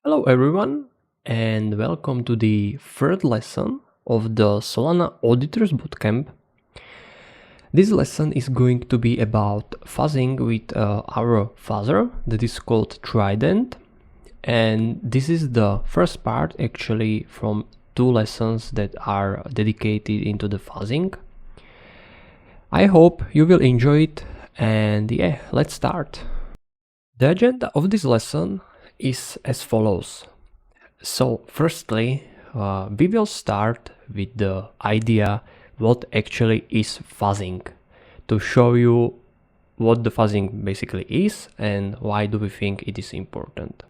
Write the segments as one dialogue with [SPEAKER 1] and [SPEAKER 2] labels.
[SPEAKER 1] Hello everyone, and welcome to the third lesson of the Solana Auditors Bootcamp. This lesson is going to be about fuzzing with our fuzzer that is called Trident, and this is the first part actually from two lessons that are dedicated into the fuzzing. I hope you will enjoy it, and yeah, let's start. The agenda of this lesson is as follows. So firstly, we will start with the idea what actually is fuzzing, to show you what the fuzzing basically is and why do we think it is important.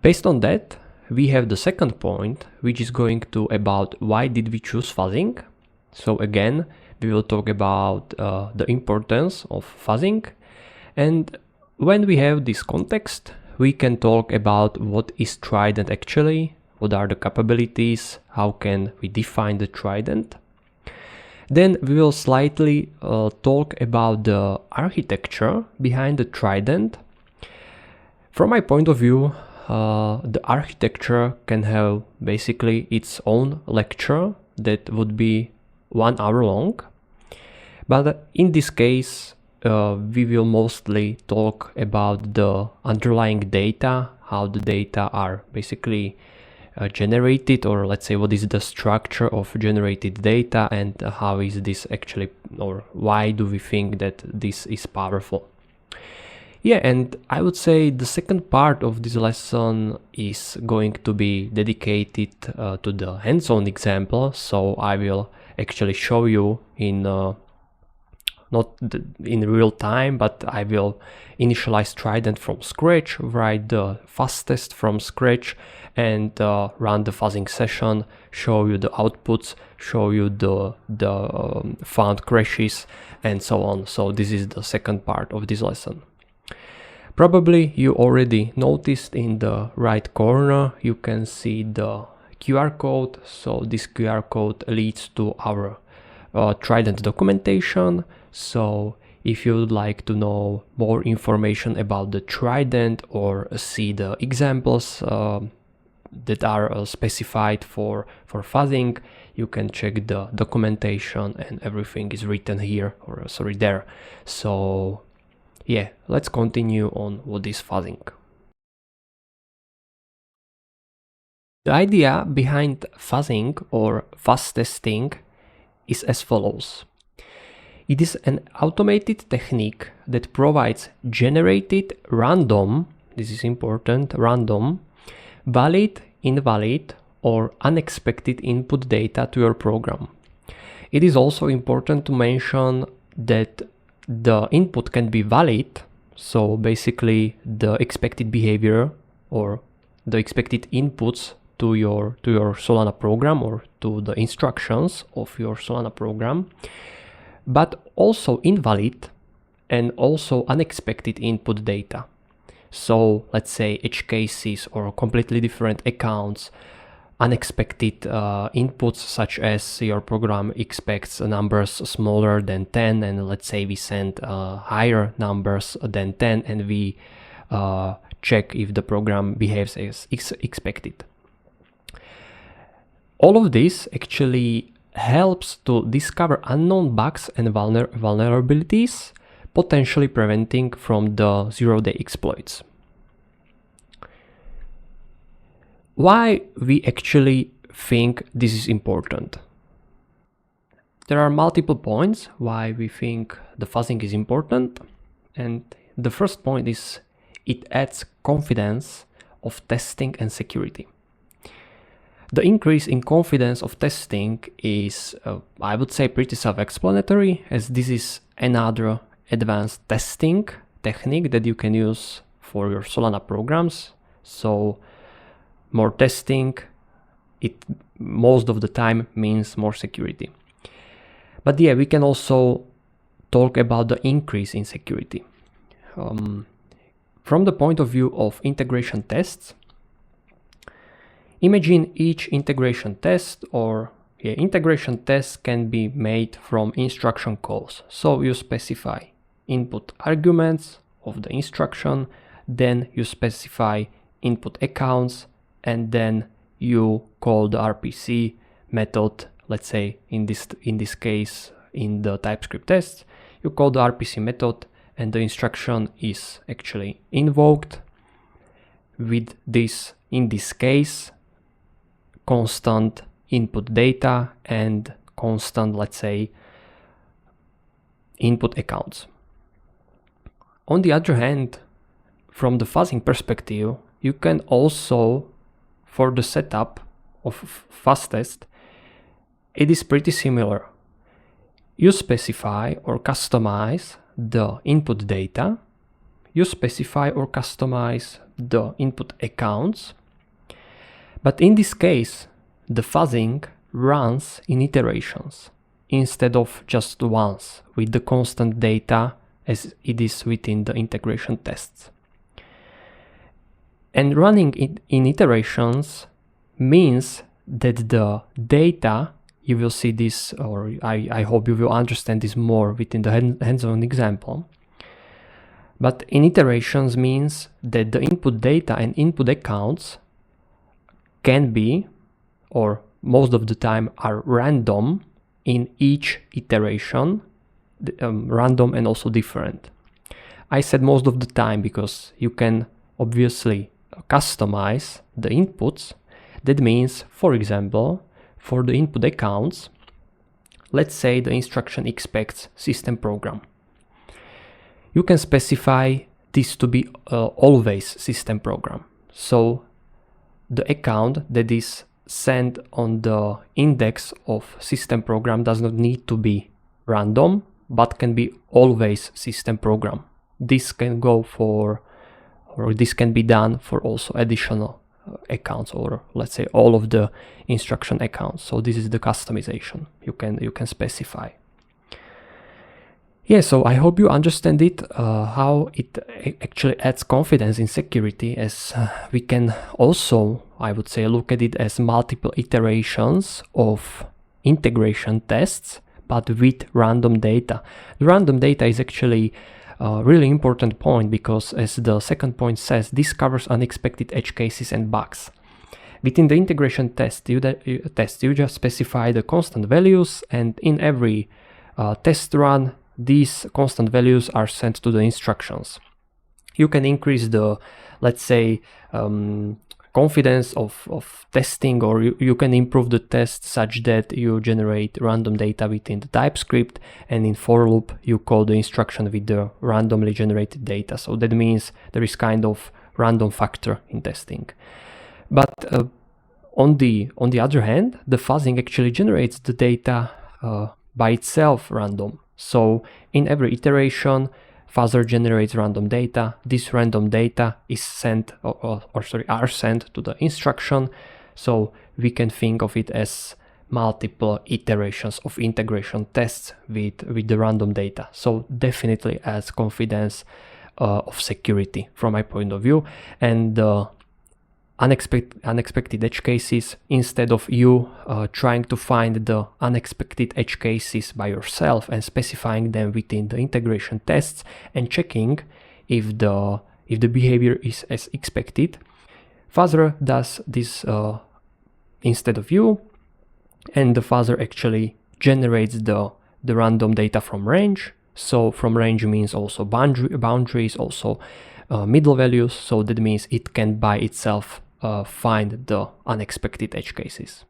[SPEAKER 1] Based on that, we have the second point, which is going to about why did we choose fuzzing. So again, we will talk about the importance of fuzzing, and when we have this context, we can talk about what is Trident actually, what are the capabilities, how can we define the Trident. Then we will slightly talk about the architecture behind the Trident. From my point of view, the architecture can have basically its own lecture that would be 1 hour long. But in this case, we will mostly talk about the underlying data, how the data are basically generated, or let's say what is the structure of generated data and how is this actually, or why do we think that this is powerful. Yeah, and I would say the second part of this lesson is going to be dedicated to the hands-on example. So I will actually show you in not in real time, but I will initialize Trident from scratch, write the fuzz test from scratch, and run the fuzzing session, show you the outputs, show you the found crashes, and so on. So this is the second part of this lesson. Probably you already noticed in the right corner, you can see the QR code. So this QR code leads to our Trident documentation. So if you would like to know more information about the Trident or see the examples that are specified for fuzzing, you can check the documentation and everything is written here, or sorry, there. So yeah, let's continue on what is fuzzing. The idea behind fuzzing or fuzz testing is as follows. It is an automated technique that provides generated random, this is important, random, valid, invalid, or unexpected input data to your program. It is also important to mention that the input can be valid, so basically the expected behavior or the expected inputs to your Solana program or to the instructions of your Solana program, but also invalid and also unexpected input data. So let's say edge cases or completely different accounts, unexpected inputs such as your program expects numbers smaller than 10, and let's say we send higher numbers than 10 and we check if the program behaves as expected. All of this actually helps to discover unknown bugs and vulnerabilities, potentially preventing from the zero-day exploits. Why we actually think this is important? There are multiple points why we think the fuzzing is important, and the first point is it adds confidence of testing and security. The increase in confidence of testing is, I would say, pretty self-explanatory, as this is another advanced testing technique that you can use for your Solana programs. So more testing, it most of the time means more security. But yeah, we can also talk about the increase in security. From the point of view of integration tests, imagine each integration test, or integration tests can be made from instruction calls. So you specify input arguments of the instruction, then you specify input accounts, and then you call the RPC method. Let's say in this case, in the TypeScript test, you call the RPC method and the instruction is actually invoked with this, in this case, constant input data and constant, let's say, input accounts. On the other hand, from the fuzzing perspective, you can also, for the setup of fuzz test, it is pretty similar. You specify or customize the input data, you specify or customize the input accounts, but in this case, the fuzzing runs in iterations instead of just once with the constant data as it is within the integration tests. And running it in iterations means that the data, you will see this, or I hope you will understand this more within the hands-on example. But in iterations means that the input data and input accounts can be, or most of the time are random in each iteration, random and also different. I said most of the time because you can obviously customize the inputs. That means, for example, for the input accounts, let's say the instruction expects system program. You can specify this to be always system program. So the account that is sent on the index of system program does not need to be random, but can be always system program. This can go for, or this can be done for also additional accounts, or let's say all of the instruction accounts. So this is the customization you can specify. Yeah, so I hope you understand it, how it actually adds confidence in security, as we can also, I would say, look at it as multiple iterations of integration tests, but with random data. The random data is actually a really important point because, as the second point says, this covers unexpected edge cases and bugs. Within the integration test, you just specify the constant values, and in every test run, these constant values are sent to the instructions. You can increase the, let's say, confidence of testing, or you can improve the test such that you generate random data within the TypeScript, and in for loop you call the instruction with the randomly generated data. So that means there is kind of random factor in testing. But on the other hand, the fuzzing actually generates the data by itself random. So in every iteration, fuzzer generates random data. This random data is sent, are sent to the instruction. So we can think of it as multiple iterations of integration tests with the random data. So definitely adds confidence of security from my point of view. And unexpected edge cases, instead of you trying to find the unexpected edge cases by yourself and specifying them within the integration tests and checking if the behavior is as expected, fuzzer does this instead of you, and the fuzzer actually generates the random data from range. So from range means also boundaries, also middle values. So that means it can by itself find the unexpected edge cases.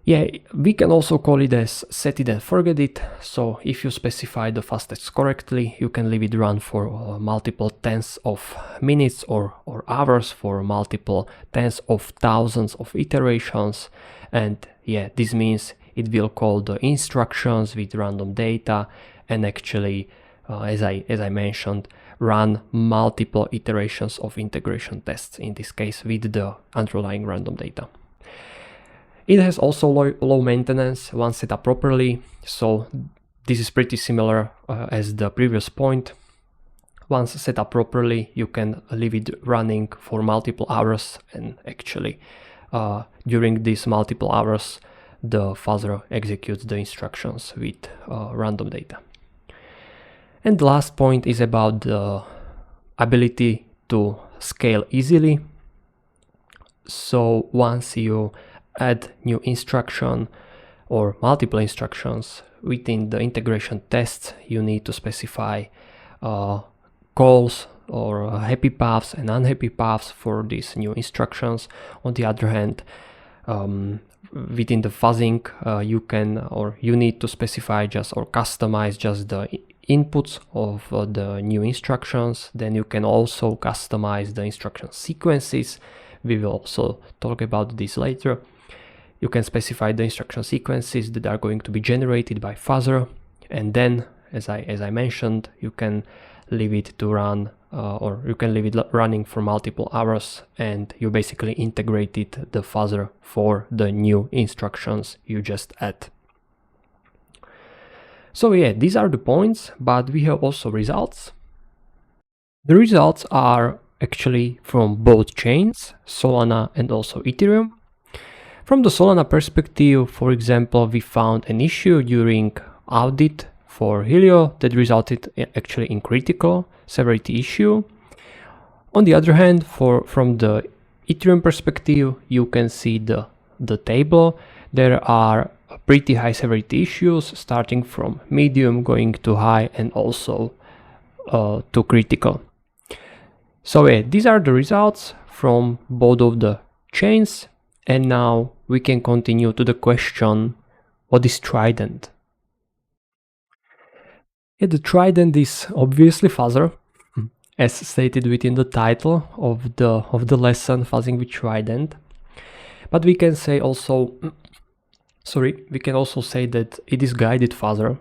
[SPEAKER 1] Yeah, we can also call it as set it and forget it. So if you specify the fuzz test correctly, you can leave it run for multiple tens of minutes or hours, for multiple tens of thousands of iterations. And yeah, this means it will call the instructions with random data and actually, as I mentioned, run multiple iterations of integration tests, in this case with the underlying random data. It has also low maintenance once set up properly, so this is pretty similar as the previous point. Once set up properly, you can leave it running for multiple hours, and actually during these multiple hours the fuzzer executes the instructions with random data. And the last point is about the ability to scale easily. So once you add new instruction or multiple instructions within the integration tests, you need to specify calls or happy paths and unhappy paths for these new instructions. On the other hand, within the fuzzing, you need to specify just or customize just the inputs of the new instructions. Then you can also customize the instruction sequences. We will also talk about this later. You can specify the instruction sequences that are going to be generated by Fuzzer, and then, as I mentioned, you can leave it to run, or you can leave it running for multiple hours, and you basically integrated the Fuzzer for the new instructions you just add. So yeah, these are the points, but we have also results. The results are actually from both chains, Solana and also Ethereum. From the Solana perspective, for example, we found an issue during audit for Helio that resulted actually in critical severity issue. On the other hand, from the Ethereum perspective, you can see the table. There are pretty high severity issues, starting from medium, going to high, and also to critical. So yeah, these are the results from both of the chains. And now we can continue to the question, what is Trident? Yeah, the Trident is obviously Fuzzer, as stated within the title of the lesson, Fuzzing with Trident. But we can say also, we can also say that it is guided Fuzzer.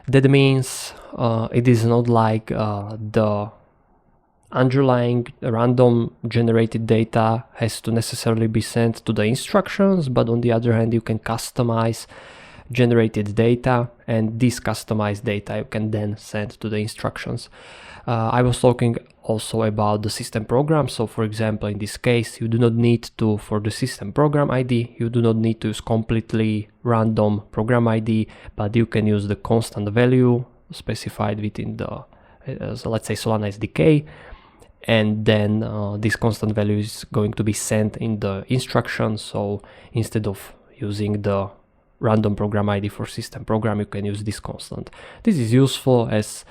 [SPEAKER 1] That means it is not like the underlying random generated data has to necessarily be sent to the instructions, but on the other hand, you can customize generated data, and this customized data you can then send to the instructions. I was talking also about the system program. So for example, in this case, you do not need to, for the system program ID, you do not need to use completely random program ID, but you can use the constant value specified within the, so let's say Solana SDK. And then this constant value is going to be sent in the instruction. So instead of using the random program ID for system program, you can use this constant. This is useful as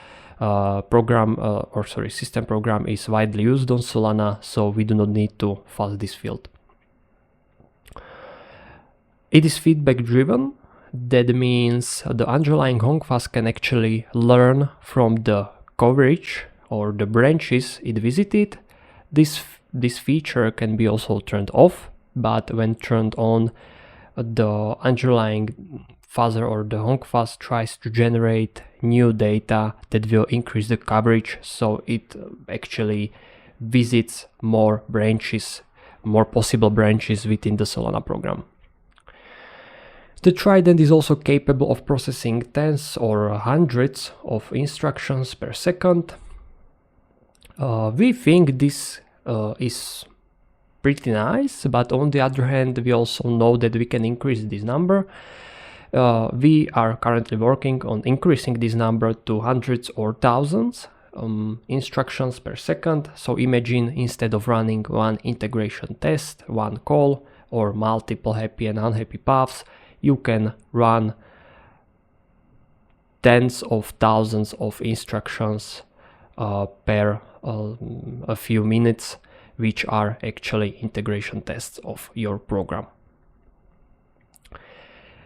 [SPEAKER 1] system program is widely used on Solana, so we do not need to fuzz this field. It is feedback driven. That means the underlying honk fuzz can actually learn from the coverage or the branches it visited. This feature can be also turned off, but when turned on, the underlying fuzzer or the honk fuzz tries to generate new data that will increase the coverage, so it actually visits more branches, more possible branches within the Solana program. The Trident is also capable of processing tens or hundreds of instructions per second. We think this is pretty nice, but on the other hand, we also know that we can increase this number. We are currently working on increasing this number to hundreds or thousands instructions per second. So imagine, instead of running one integration test, one call, or multiple happy and unhappy paths, you can run tens of thousands of instructions per a few minutes, which are actually integration tests of your program.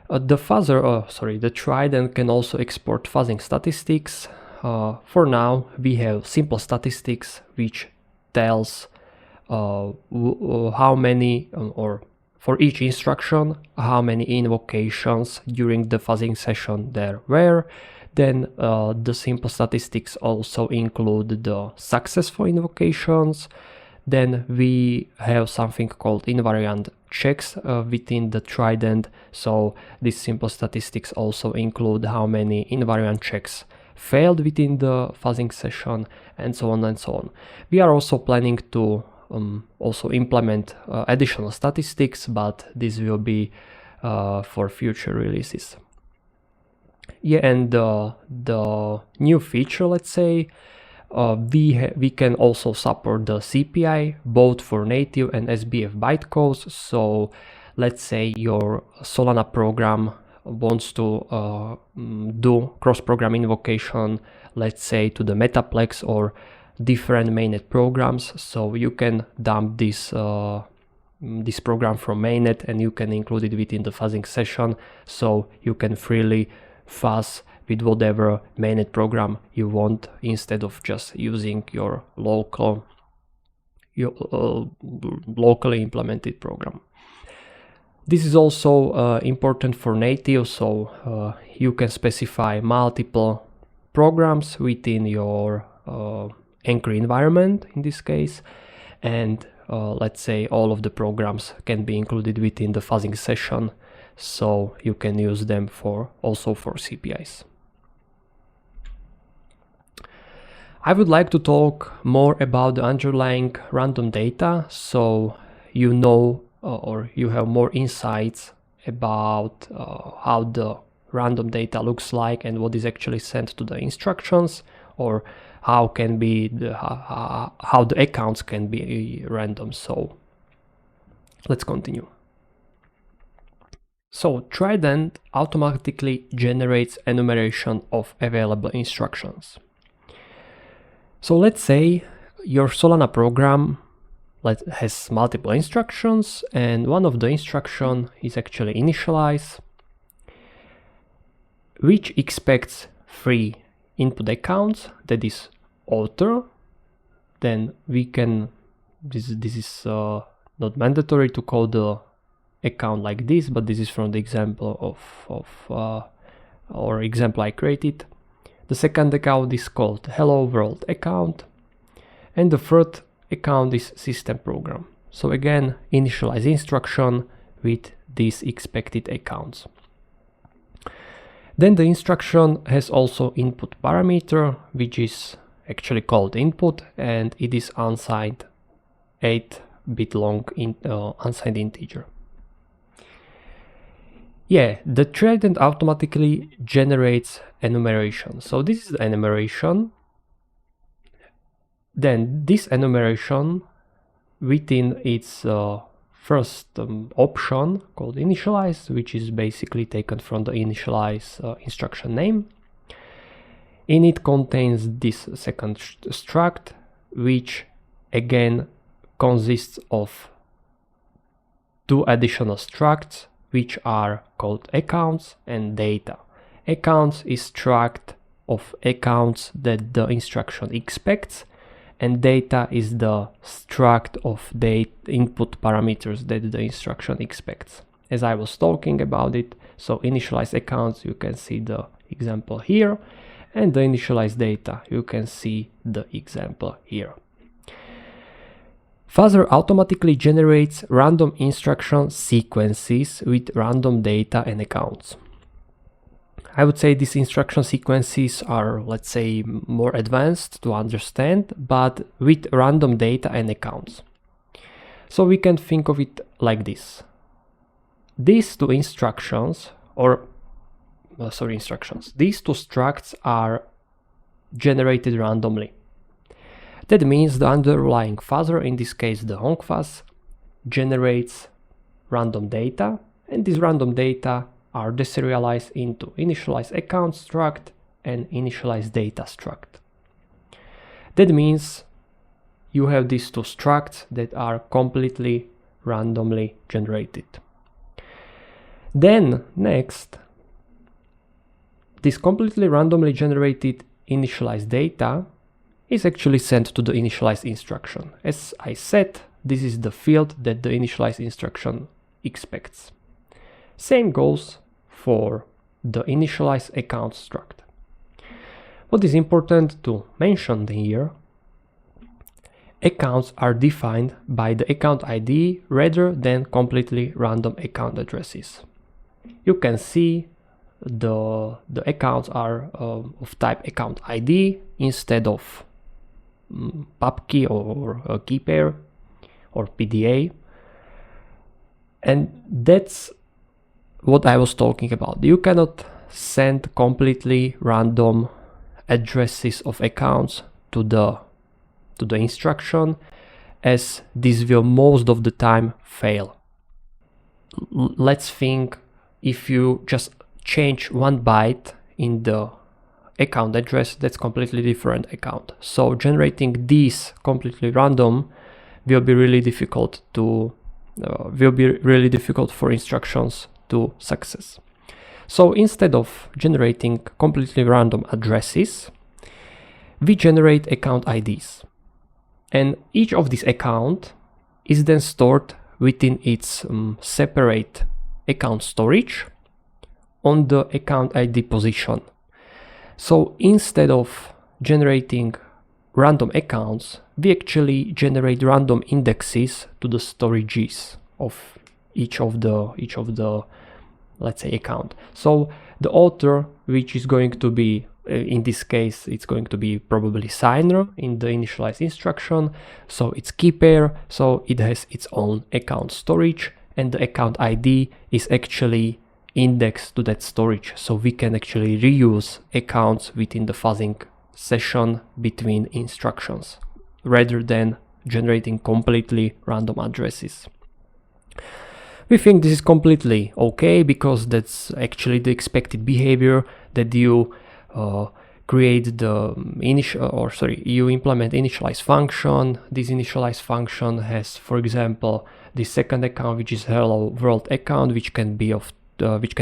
[SPEAKER 1] The Trident can also export fuzzing statistics. For now, we have simple statistics which tells how many, or for each instruction, how many invocations during the fuzzing session there were. Then the simple statistics also include the successful invocations. Then we have something called invariant checks within the Trident. So these simple statistics also include how many invariant checks failed within the fuzzing session, and so on and so on. We are also planning to also implement additional statistics, but this will be for future releases. Yeah, and the new feature, let's say, We can also support the CPI both for native and SBF bytecodes. So let's say your Solana program wants to do cross-program invocation, let's say to the Metaplex or different mainnet programs. So you can dump this this program from mainnet and you can include it within the fuzzing session, so you can freely fuzz with whatever mainnet program you want instead of just using your locally implemented program. This is also important for native, so you can specify multiple programs within your Anchor environment in this case, and let's say all of the programs can be included within the fuzzing session, so you can use them also for CPIs. I would like to talk more about the underlying random data, so you know or you have more insights about how the random data looks like and what is actually sent to the instructions, or how the accounts can be random. So let's continue. So Trident automatically generates enumeration of available instructions. So let's say your Solana program has multiple instructions, and one of the instruction is actually initialize, which expects 3 input accounts, that is author. Then we can, this is not mandatory to call the account like this, but this is from the example or example I created. The second account is called Hello World account, and the third account is system program. So again, initialize instruction with these expected accounts. Then the instruction has also input parameter, which is actually called input, and it is unsigned 8-bit long unsigned integer. Yeah, the Trident automatically generates enumeration. So this is the enumeration. Then this enumeration within its first option called initialize, which is basically taken from the initialize instruction name. In it contains this second struct, which again consists of 2 additional structs, which are called accounts and data. Accounts is struct of accounts that the instruction expects, and data is the struct of the input parameters that the instruction expects. As I was talking about it, so initialize accounts, you can see the example here, and the initialize data, you can see the example here. Fuzzer automatically generates random instruction sequences with random data and accounts. I would say these instruction sequences are, let's say, more advanced to understand, but with random data and accounts. So we can think of it like this. These 2 instructions, these 2 structs are generated randomly. That means the underlying fuzzer, in this case the honk fuzz, generates random data, and these random data are deserialized into initialize account struct and initialize data struct. That means you have these 2 structs that are completely randomly generated. Then next, this completely randomly generated initialized data is actually sent to the initialize instruction. As I said, this is the field that the initialize instruction expects. Same goes for the initialize account struct. What is important to mention here, accounts are defined by the account ID rather than completely random account addresses. You can see the accounts are of type account ID instead of pub key or a key pair or PDA, and that's what I was talking about. You cannot send completely random addresses of accounts to the instruction, as this will most of the time fail. Let's think if you just change 1 byte in the account address, that's completely different account. So generating these completely random will be really difficult for instructions to success. So instead of generating completely random addresses, we generate account IDs, and each of these account is then stored within its separate account storage on the account ID position. So instead of generating random accounts, we actually generate random indexes to the storages of each of the let's say account. So the author, which is going to be in this case, it's going to be probably signer in the initialize instruction. So it's key pair, so it has its own account storage, and the account ID is actually indexed to that storage. So we can actually reuse accounts within the fuzzing session between instructions rather than generating completely random addresses. We think this is completely okay, because that's actually the expected behavior, that you create the you implement initialize function. This initialize function has, for example, the second account, which is hello world account, which can be of which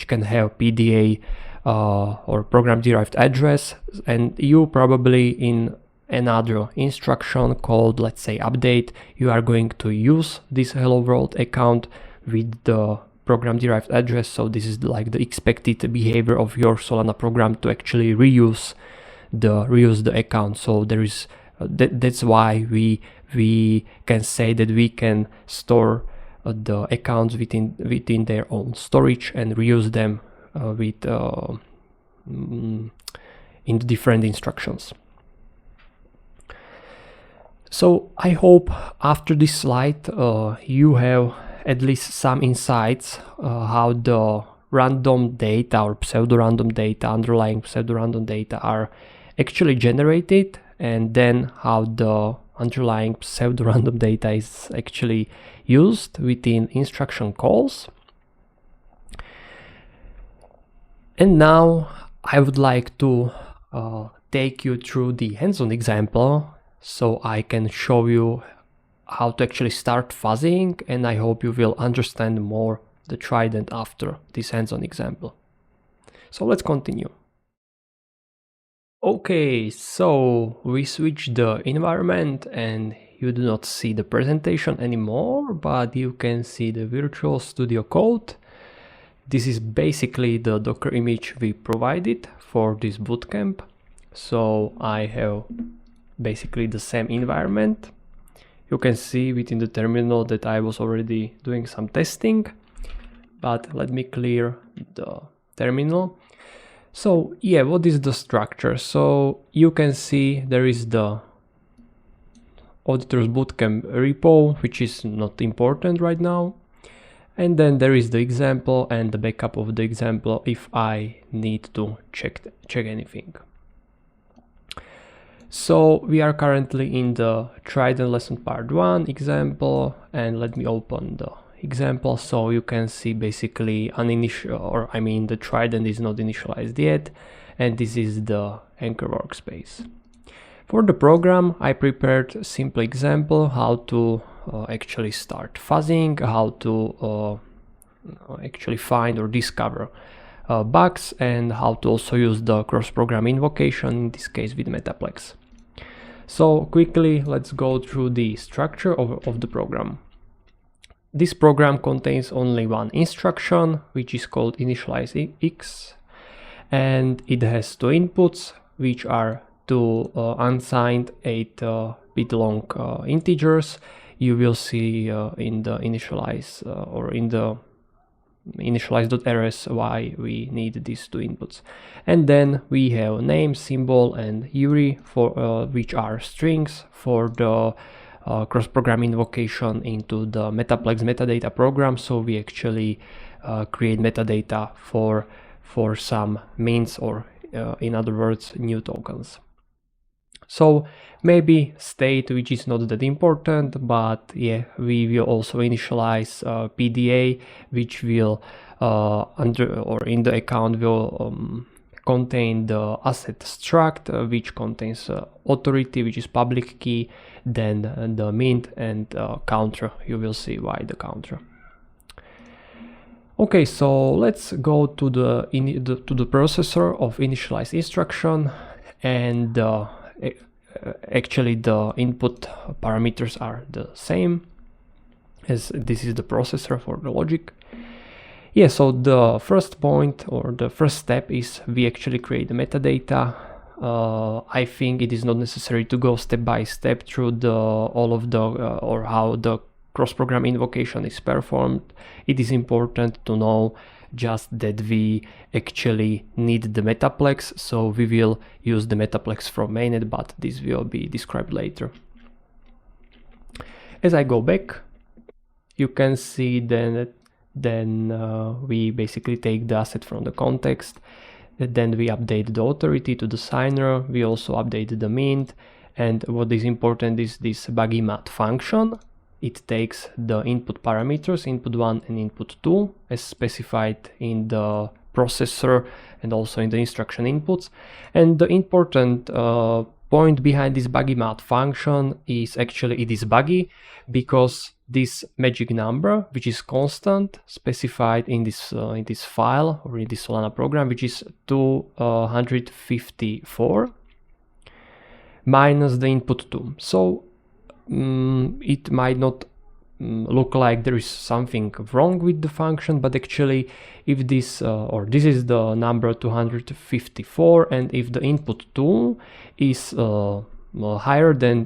[SPEAKER 1] can have PDA or program derived address, and you probably in another instruction called, let's say, update, you are going to use this hello world account with the program derived address. So this is like the expected behavior of your Solana program, to actually reuse the account. So there is that's why we can say that we can store the accounts within their own storage and reuse them in the different instructions. So I hope after this slide you have at least some insights how the random data or pseudo-random data, underlying pseudo-random data, are actually generated, and then how the underlying pseudo-random data is actually used within instruction calls. And now I would like to take you through the hands-on example, so I can show you how to actually start fuzzing, and I hope you will understand more the Trident after this hands-on example. So let's continue. Okay, so we switch the environment and you do not see the presentation anymore, but you can see the Virtual Studio Code. This is basically the Docker image we provided for this bootcamp. So I have basically the same environment. You can see within the terminal that I was already doing some testing, but let me clear the terminal. So yeah, what is the structure? So you can see there is the Auditors Bootcamp repo, which is not important right now. And then there is the example and the backup of the example if I need to check anything. So we are currently in the Trident lesson part 1 example, and let me open the example. So you can see basically the Trident is not initialized yet, and this is the Anchor workspace. For the program, I prepared a simple example how to actually start fuzzing, how to actually find or discover bugs, and how to also use the cross-program invocation, in this case with Metaplex. So quickly, let's go through the structure of the program. This program contains only one instruction, which is called initialize x, and it has two inputs, which are two unsigned 8-bit long integers. You will see in the initialize or in the initialize.rs why we need these two inputs. And then we have name, symbol, and URI, for which are strings for the cross-program invocation into the Metaplex metadata program. So we actually create metadata for some means, or in other words, new tokens. So maybe state, which is not that important, but yeah, we will also initialize PDA, which will under or in the account will contain the asset struct, which contains authority, which is public key, then the mint and counter. You will see why the counter. Okay, so let's go to the processor of initialize instruction, and actually the input parameters are the same, as this is the processor for the logic. Yeah, so the first point or the first step is we actually create the metadata. I think it is not necessary to go step by step through the all of the or how the cross-program invocation is performed. It is important to know just that we actually need the metaplex, so we will use the metaplex from mainnet, but this will be described later. As I go back, you can see then we basically take the asset from the context, then we update the authority to the signer, we also update the mint, and what is important is this buggy mat function. It takes the input parameters, input 1 and input 2, as specified in the processor and also in the instruction inputs. And the important point behind this buggy mat function is actually it is buggy because this magic number, which is constant, specified in this file or in this Solana program, which is 254 minus the input 2. So it might not look like there is something wrong with the function, but actually if this or this is the number 254, and if the input 2 is higher than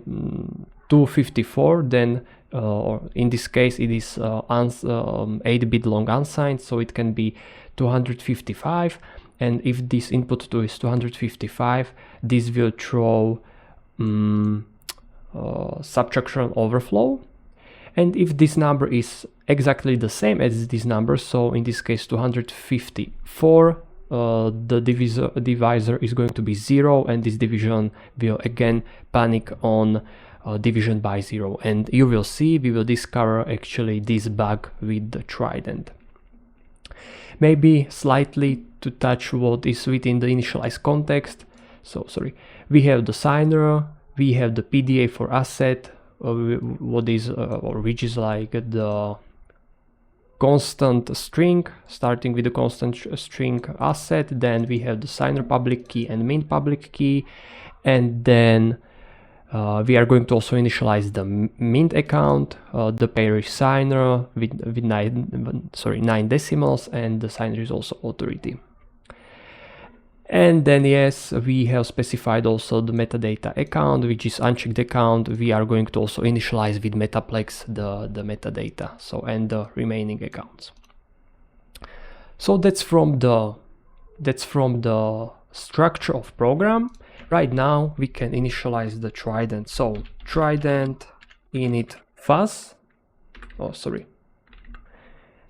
[SPEAKER 1] 254, then or in this case it is 8-bit long unsigned, so it can be 255, and if this input 2 is 255, this will throw subtraction overflow. And if this number is exactly the same as this number, so in this case 254, the divisor is going to be 0, and this division will again panic on division by 0, and you will see we will discover actually this bug with the Trident. Maybe slightly to touch what is within the initialized context. So sorry, we have the signer, we have the PDA for asset, what is or which is like the constant string, starting with the constant string asset. Then we have the signer public key and mint public key, and then we are going to also initialize the mint account, the pair is signer with 9 decimals, and the signer is also authority. And then yes, we have specified also the metadata account, which is unchecked account. We are going to also initialize with metaplex the metadata, so and the remaining accounts. So that's from the structure of program. Right now we can initialize the Trident. So Trident init Fuzz. Oh, sorry.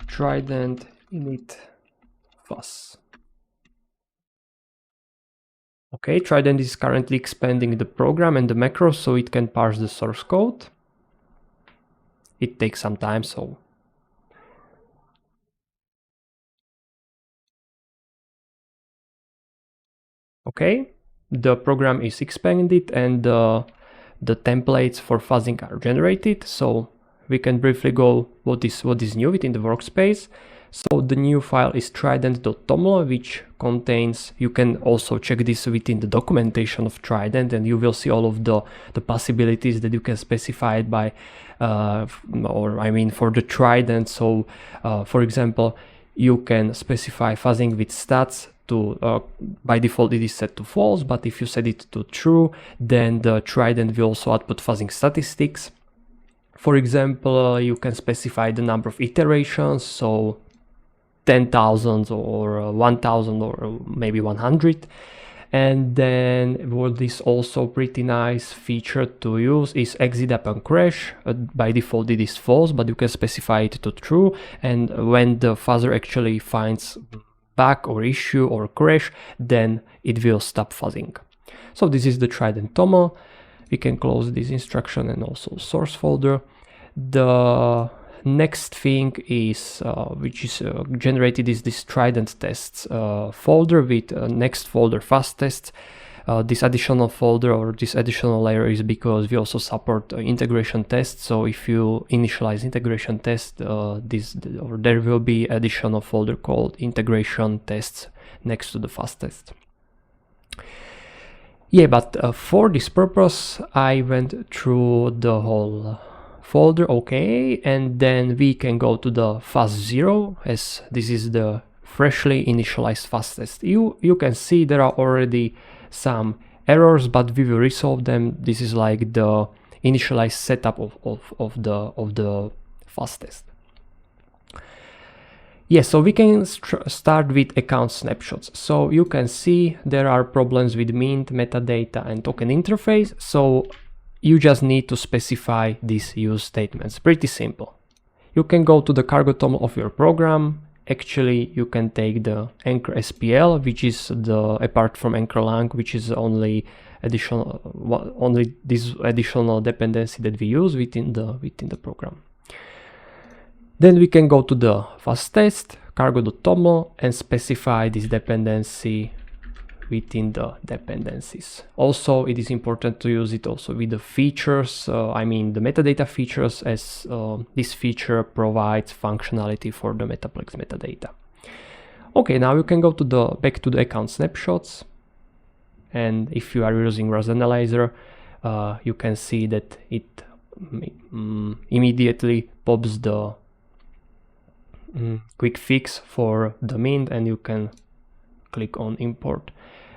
[SPEAKER 1] Trident init Fuzz. Okay, Trident is currently expanding the program and the macros so it can parse the source code. It takes some time, so. Okay, the program is expanded and the templates for fuzzing are generated. So we can briefly go what is new within the workspace. So the new file is trident.toml, which contains, you can also check this within the documentation of Trident, and you will see all of the possibilities that you can specify it by, for the Trident. So for example, you can specify fuzzing with stats to, by default it is set to false, but if you set it to true, then the Trident will also output fuzzing statistics. For example, you can specify the number of iterations, so 10,000 or 1,000 or maybe 100. And then what is also pretty nice feature to use is exit upon crash. By default it is false, but you can specify it to true, and when the fuzzer actually finds bug or issue or crash, then it will stop fuzzing. So this is the Trident I. We can close this instruction and also source folder. The next thing is which is generated is this Trident tests folder with next folder Fuzz tests. This additional folder or this additional layer is because we also support integration tests. So if you initialize integration test, there will be additional folder called integration tests next to the Fuzz test. Yeah, but for this purpose, I went through the whole folder, okay, and then we can go to the Fuzz 0, as this is the freshly initialized Fuzz test. You can see there are already some errors, but we will resolve them. This is like the initialized setup of the Fuzz test. Yes, so we can start with account snapshots. So you can see there are problems with mint, metadata, and token interface. So you just need to specify these use statements. Pretty simple. You can go to the cargo toml of your program. Actually, you can take the Anchor SPL, which is apart from Anchor lang, which is only this additional dependency that we use within the program. Then we can go to the Fuzz test, cargo.toml, and specify this dependency within the dependencies. Also, it is important to use it also with the features, I mean the metadata features, as this feature provides functionality for the Metaplex metadata. Okay, now you can go to back to the account snapshots, and if you are using RAS Analyzer, you can see that it immediately pops the quick fix for the mint, and you can click on import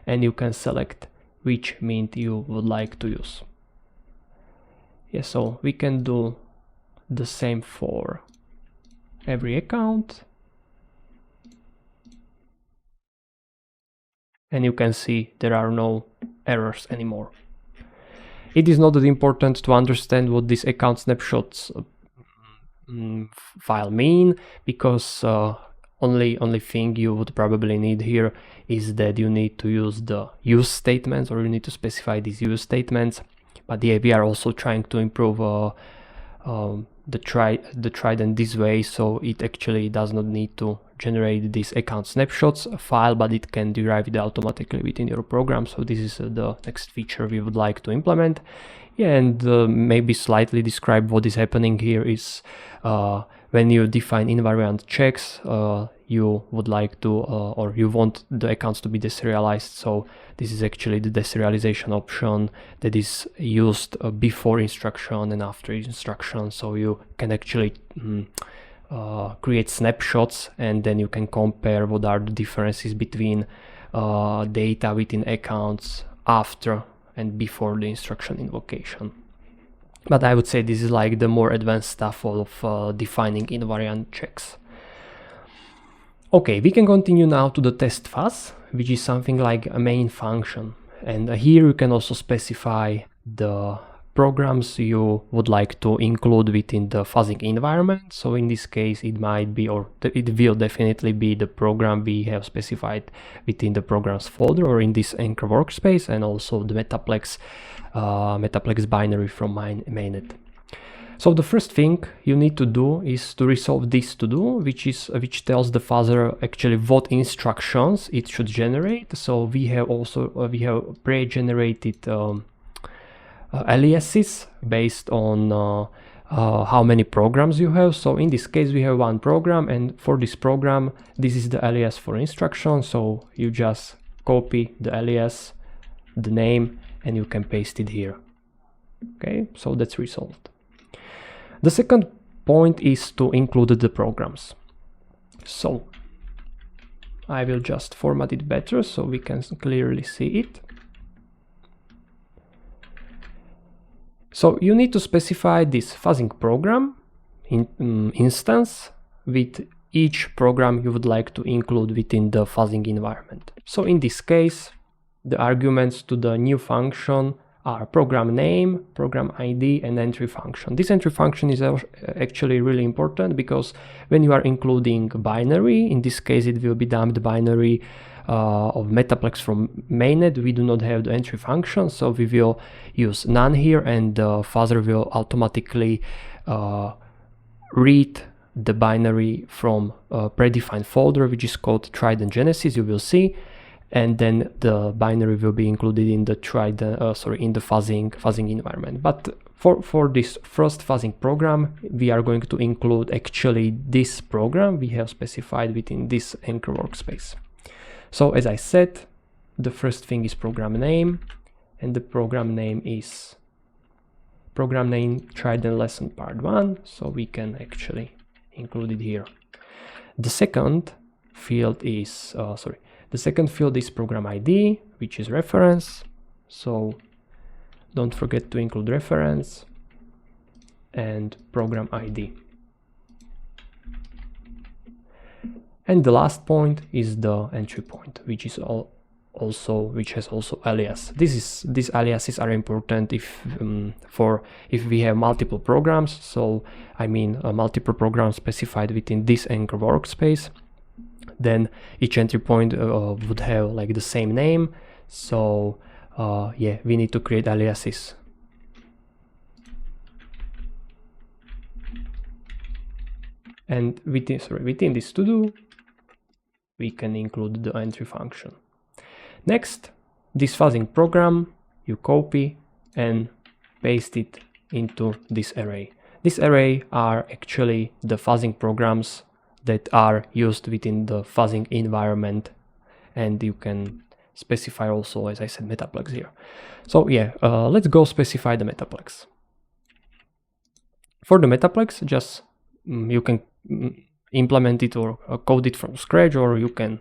[SPEAKER 1] and you can select which mint you would like to use. Yeah, so we can do the same for every account, and you can see there are no errors anymore. It is not that important to understand what these account snapshots file mean, because only thing you would probably need here is that you need to use the use statements, or you need to specify these use statements. But yeah, we are also trying to improve the Trident this way, so it actually does not need to generate this account snapshots file, but it can derive it automatically within your program. So this is the next feature we would like to implement. Yeah, and maybe slightly describe what is happening here is when you define invariant checks, you would like to or you want the accounts to be deserialized. So this is actually the deserialization option that is used before instruction and after instruction. So you can actually create snapshots, and then you can compare what are the differences between data within accounts after and before the instruction invocation. But I would say this is like the more advanced stuff of defining invariant checks. Okay, we can continue now to the test fuzz, which is something like a main function. And here you can also specify the programs you would like to include within the fuzzing environment. So in this case, it might be, or it will definitely be, the program we have specified within the programs folder or in this Anchor workspace, and also the Metaplex binary from mainnet. So the first thing you need to do is to resolve this to do, which tells the fuzzer actually what instructions it should generate. So we have pre-generated aliases based on how many programs you have. So in this case we have one program, and for this program this is the alias for instruction. So you just copy the alias, the name, and you can paste it here. Okay, so that's resolved. The second point is to include the programs. So I will just format it better so we can clearly see it. So you need to specify this fuzzing program instance with each program you would like to include within the fuzzing environment. So in this case, the arguments to the new function are program name, program ID, and entry function. This entry function is actually really important because when you are including binary, in this case it will be dumped binary of Metaplex from mainnet, we do not have the entry function, so we will use none here, and the fuzzer will automatically read the binary from a predefined folder which is called Trident Genesis, you will see, and then the binary will be included in the Trident, in the fuzzing environment. But for this first fuzzing program, we are going to include actually this program we have specified within this Anchor workspace. So as I said, the first thing is program name, and the program name is program name Trident lesson part 1, so we can actually include it here. The second field is program ID, which is reference, so don't forget to include reference and program ID. And the last point is the entry point, which is which has also alias. These aliases are important if we have multiple programs. So I mean multiple programs specified within this Anchor workspace. Then each entry point would have like the same name. So yeah, we need to create aliases. And within this to do, we can include the entry function. Next, this fuzzing program, you copy and paste it into this array. This array are actually the fuzzing programs that are used within the fuzzing environment, and you can specify also, as I said, Metaplex here. So yeah, let's go specify the Metaplex. For the Metaplex, just you can implement it or code it from scratch, or you can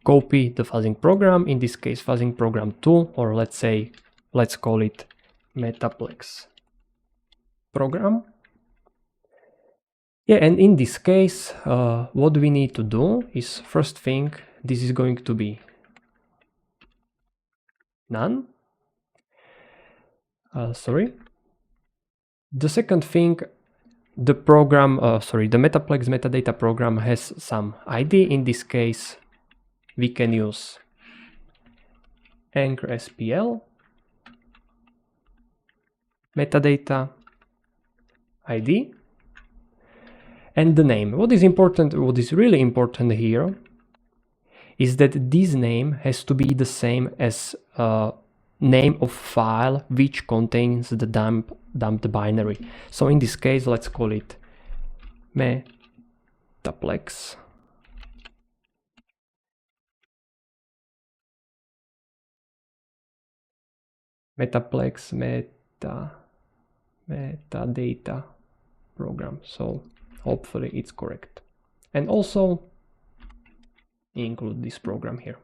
[SPEAKER 1] copy the fuzzing program, in this case fuzzing program 2, or let's call it Metaplex program. Yeah, and in this case, what we need to do is, first thing, this is going to be none. The second thing, the program, the Metaplex metadata program has some ID. In this case, we can use Anchor SPL metadata ID and the name. What is really important here is that this name has to be the same as name of file which contains the dumped binary. So in this case, let's call it Metaplex metadata program. So hopefully it's correct. And also include this program here.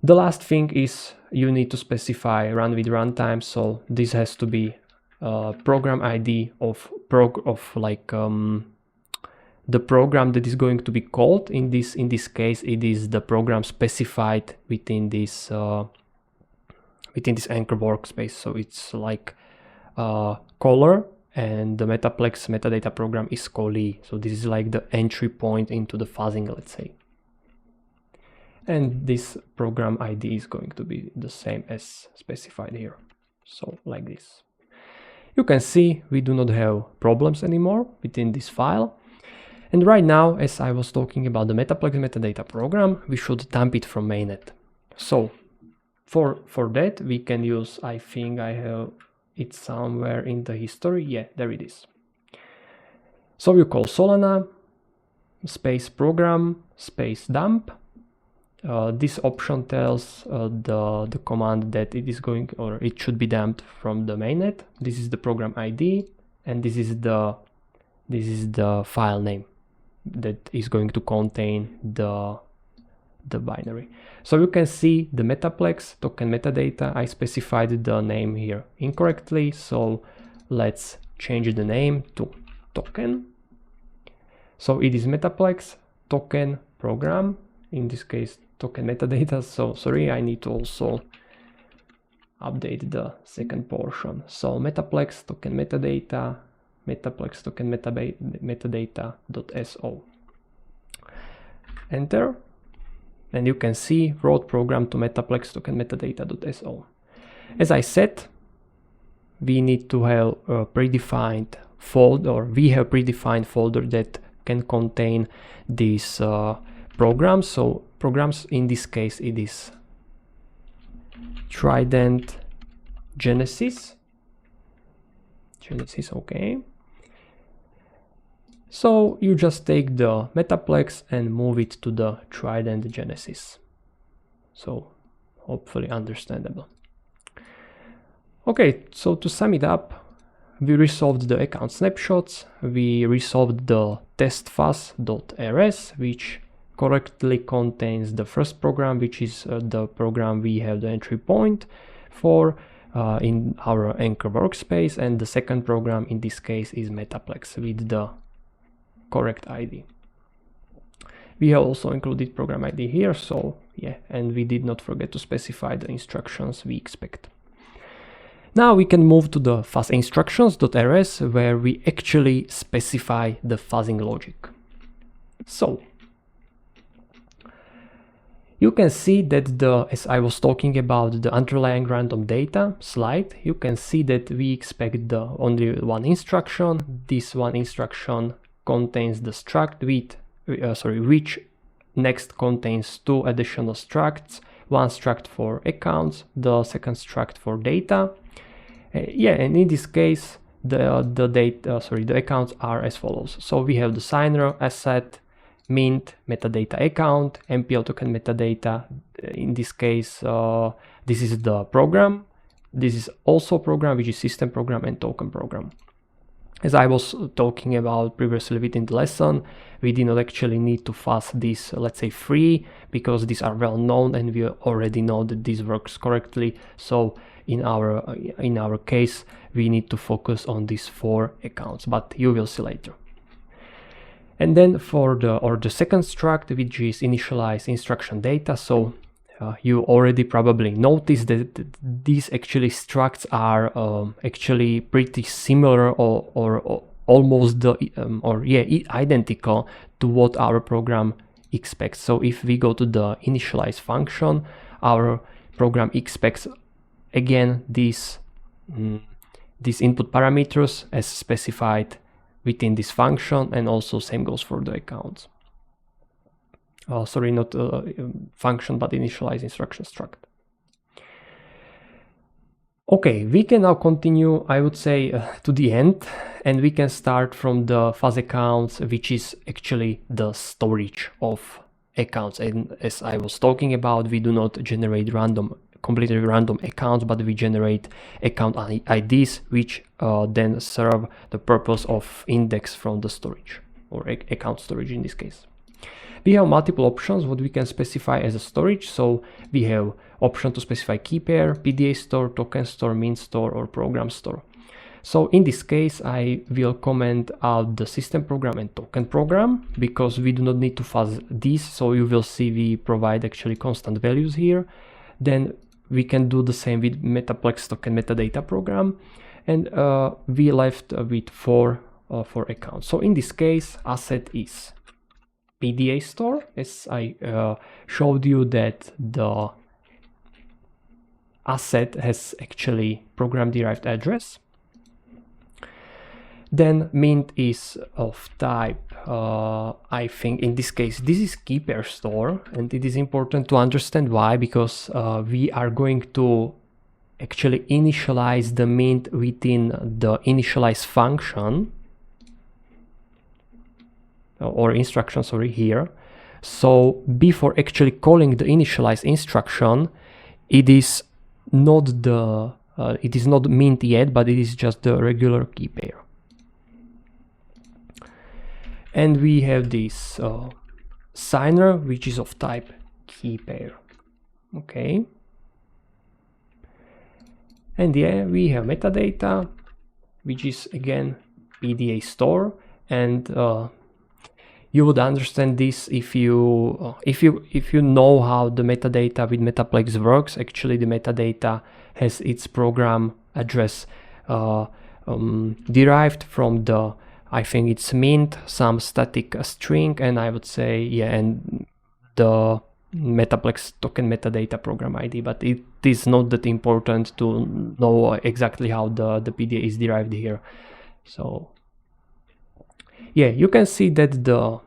[SPEAKER 1] The last thing is you need to specify run with runtime. So this has to be program ID of the program that is going to be called. In this case, it is the program specified within this Anchor workspace. So it's like caller, and the Metaplex metadata program is callee. So this is like the entry point into the fuzzing, let's say. And this program ID is going to be the same as specified here. So like this. You can see we do not have problems anymore within this file. And right now, as I was talking about the Metaplex metadata program, we should dump it from mainnet. So for that, we can use, I think I have it somewhere in the history. Yeah, there it is. So you call Solana space program space dump. This option tells the command that it is going, or it should be dumped from the mainnet. This is the program ID, and this is the file name that is going to contain the binary. So you can see the Metaplex token metadata. I specified the name here incorrectly, so let's change the name to token. So it is Metaplex token program, in this case token metadata. So sorry, I need to also update the second portion. So Metaplex token metadata, Metaplex token metadata.so. Enter. and you can see wrote program to metaplex token metadata.so. As I said, we need to have a predefined folder, or we have predefined folder that can contain these programs. So programs, in this case it is Trident Genesis, okay. So you just take the metaplex and move it to the Trident Genesis. So hopefully understandable. Okay, so to sum it up, we resolved the account snapshots, we resolved the test fuzz.rs, which correctly contains the first program, which is the program we have the entry point for in our Anchor workspace, and the second program in this case is metaplex with the correct ID. We have also included program ID here, so yeah, and we did not forget to specify the instructions we expect. Now we can move to the fuzz instructions.rs, where we actually specify the fuzzing logic. So you can see that as I was talking about the underlying random data slide, you can see that we expect only one instruction. This one instruction contains the struct with, which next contains two additional structs, one struct for accounts, the second struct for data. Yeah, and in this case, the accounts are as follows. So we have the signer, asset, mint, metadata account, MPL token metadata. In this case, this is the program. This is also program, which is system program and token program. As I was talking about previously within the lesson, we did not actually need to fuzz these, let's say, three, because these are well known and we already know that this works correctly. So in our case, we need to focus on these 4 accounts, but you will see later. And then for the second struct, which is initialize instruction data. So you already probably noticed that these actually structs are actually pretty similar or almost identical to what our program expects. So if we go to the initialize function, our program expects again these input parameters as specified within this function, and also same goes for the accounts. Sorry, not function, but initialize instruction struct. Okay, we can now continue, I would say, to the end, and we can start from the fuzz accounts, which is actually the storage of accounts. And as I was talking about, we do not generate completely random accounts, but we generate account IDs, which then serve the purpose of index from the storage, or account storage in this case. We have multiple options what we can specify as a storage. So we have option to specify key pair, PDA store, token store, mint store, or program store. So in this case, I will comment out the system program and token program, because we do not need to fuzz these. So you will see we provide actually constant values here. Then we can do the same with metaplex token metadata program. And we left with 4 accounts. So in this case, asset is PDA store, as I showed you that the asset has actually program derived address. Then mint is of type, I think in this case, this is key pair store, and it is important to understand why, because we are going to actually initialize the mint within the initialize function, or instruction, sorry, here. So before actually calling the initialize instruction, it is not mint yet, but it is just the regular key pair. And we have this signer, which is of type key pair. Okay. And yeah, we have metadata, which is again PDA store, and you would understand this if you know how the metadata with metaplex works. Actually, the metadata has its program address derived from the, I think it's mint, some static string, and I would say, yeah, and the Metaplex token metadata program ID, but it is not that important to know exactly how the PDA is derived here. So yeah, you can see that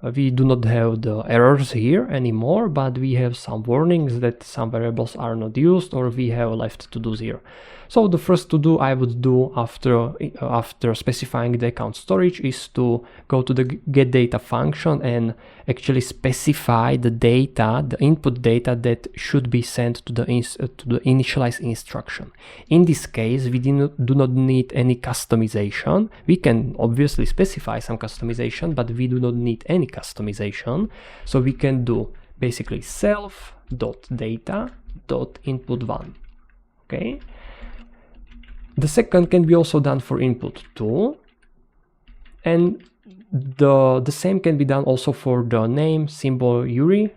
[SPEAKER 1] we do not have the errors here anymore, but we have some warnings that some variables are not used, or we have left to do here. So the first to do I would do after specifying the account storage is to go to the get data function and actually specify the data, the input data that should be sent to the initialize instruction. In this case, we do not need any customization. We can obviously specify some customization, but we do not need any customization. So we can do basically self.data.input1. Okay. The second can be also done for input 2, and the same can be done also for the name, symbol, URI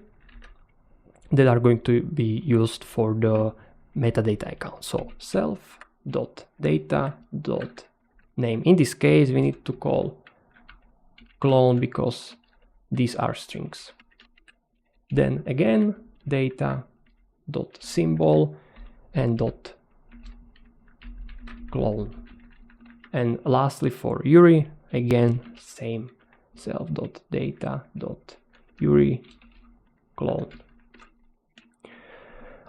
[SPEAKER 1] that are going to be used for the metadata account. So self.data.name. In this case, we need to call clone because these are strings. Then again, data.symbol and clone. And lastly for URI, again, same, self.data.URI clone.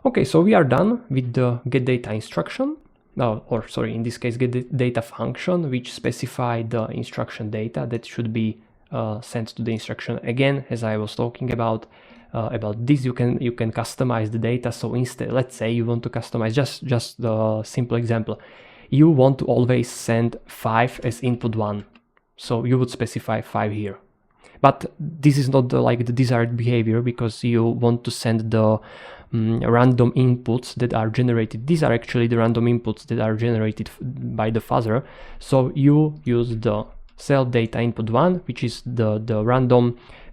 [SPEAKER 1] Okay, so we are done with the get data instruction. Or sorry, in this case, get data function, which specify the instruction data that should be sent to the instruction. Again, as I was talking about this, you can customize the data. So instead, let's say you want to customize just the simple example. You want to always send 5 as input 1, so you would specify 5 here. But this is not like the desired behavior, because you want to send the random inputs that are generated. These are actually the random inputs that are generated by the fuzzer. So you use the self data input 1, which is the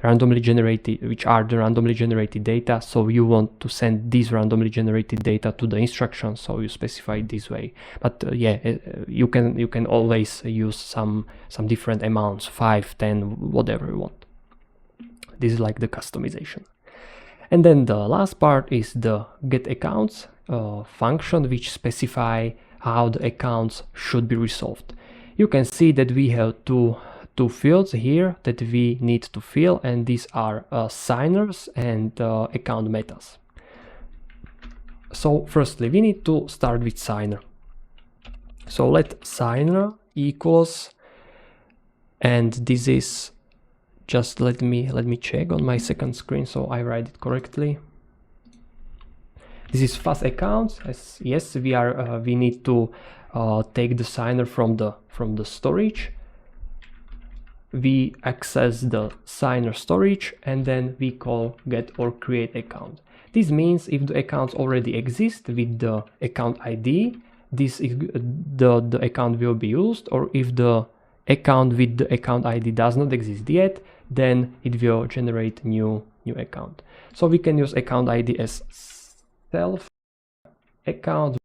[SPEAKER 1] randomly generated, which are the randomly generated data. So you want to send these randomly generated data to the instruction, so you specify it this way. But yeah, you can always use some different amounts, 5, 10, whatever you want. This is like the customization. And then the last part is the get accounts function, which specify how the accounts should be resolved. You can see that we have two fields here that we need to fill, and these are signers and account metas. So firstly, we need to start with signer. So let signer equals, and this is just let me check on my second screen so I write it correctly. This is Fuzz accounts. Yes, we need to take the signer from the storage. We access the signer storage, and then we call get or create account. This means if the accounts already exist with the account ID, this is the account will be used, or if the account with the account ID does not exist yet, then it will generate new account. So we can use account ID as self account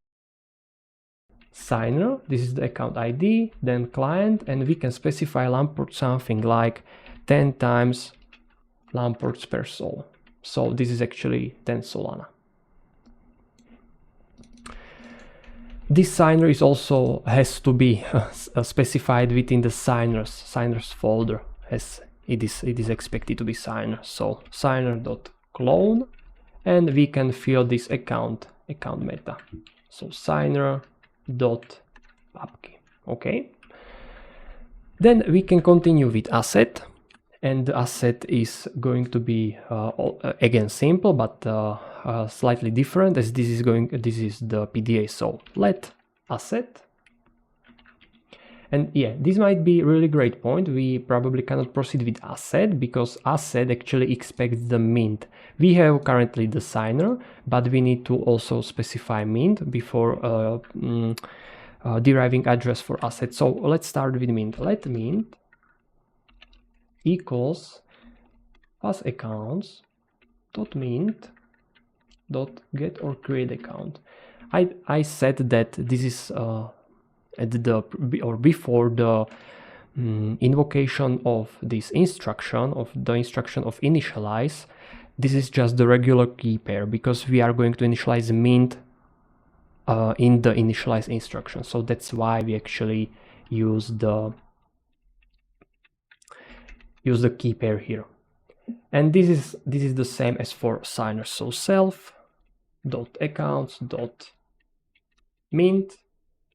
[SPEAKER 1] signer. This is the account ID, then client, and we can specify Lamport something like 10 times Lamports per sol. So this is actually 10 Solana. This signer is also has to be specified within the signers folder, as it is expected to be signer. So signer.clone, and we can fill this account meta. So signer.pubkey. Okay. Then we can continue with asset, and the asset is going to be again simple, but slightly different, as this is the PDA. So let asset, and yeah, this might be a really great point. We probably cannot proceed with asset because asset actually expects the mint. We have currently the signer, but we need to also specify mint before deriving address for asset. So let's start with mint. Let mint equals Fuzz accounts dot mint dot get or create account. I said that this is at the or before the invocation of this instruction, of initialize, this is just the regular key pair because we are going to initialize mint in the initialize instruction. So that's why we actually use the key pair here. And this is the same as for signers. So self.accounts.mint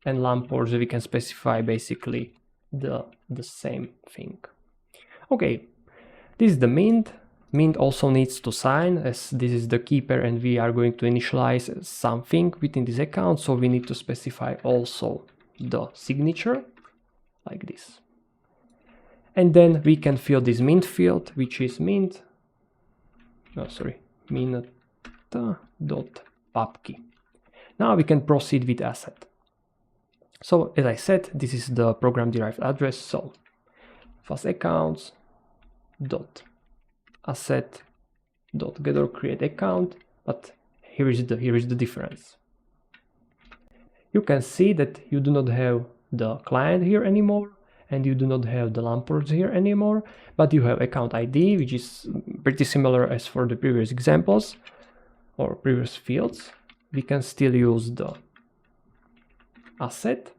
[SPEAKER 1] and lampors, we can specify basically the same thing. Okay, this is the mint. Mint also needs to sign, as this is the key pair and we are going to initialize something within this account, so we need to specify also the signature like this. And then we can fill this mint field, which is mint.pubkey. Now we can proceed with asset. So as I said, this is the program derived address. So fuzz accounts dot asset dot get or create account, but here is the difference. You can see that you do not have the client here anymore, and you do not have the lampors here anymore, but you have account ID, which is pretty similar as for the previous examples or previous fields. We can still use the asset,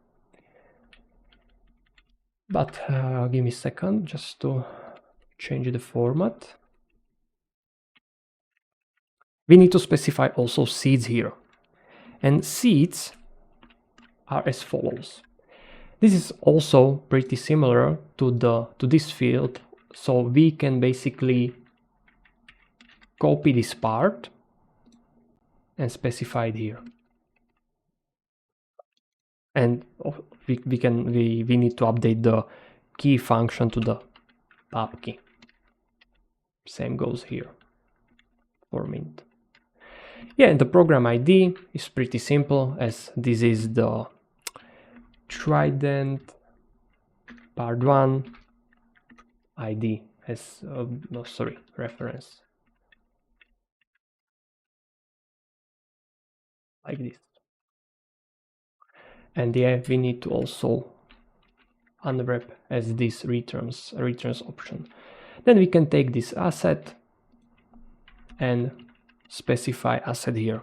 [SPEAKER 1] but give me a second just to change the format. We need to specify also seeds here, and seeds are as follows. This is also pretty similar to this field, so we can basically copy this part and specify it here. And we need to update the key function to the pub key. Same goes here for mint. Yeah, and the program ID is pretty simple, as this is the Trident part 1 ID as reference, like this. And yeah, we need to also unwrap as this returns option. Then we can take this asset and specify asset here